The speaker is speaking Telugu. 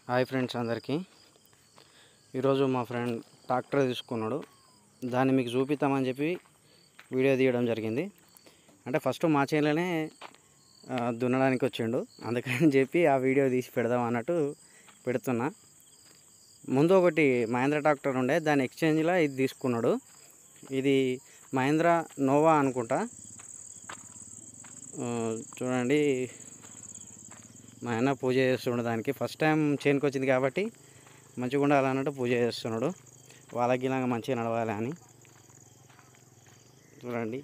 హాయ్ ఫ్రెండ్స్ అందరికీ. ఈరోజు మా ఫ్రెండ్ ట్రాక్టర్ తీసుకున్నాడు. దాన్ని మీకు చూపిద్దామని చెప్పి వీడియో తీయడం జరిగింది. అంటే ఫస్ట్ మా చేనులోనే దున్నడానికి వచ్చిండు, అందుకని చెప్పి ఆ వీడియో తీసి పెడదాం అన్నట్టు పెడుతున్నా. ముందు ఒకటి మహేంద్ర ట్రాక్టర్ ఉండే, దాని ఎక్స్చేంజ్లో ఇది తీసుకున్నాడు. ఇది మహేంద్ర నోవా అనుకుంటా. చూడండి, మా ఆయన పూజ చేస్తున్నాడు. దానికి ఫస్ట్ టైం చేనుకి వచ్చింది కాబట్టి మంచిగా ఉండాలన్నట్టు పూజ చేస్తున్నాడు. వాళ్ళకి ఇలాగ మంచిగా నడవాలి అని. చూడండి,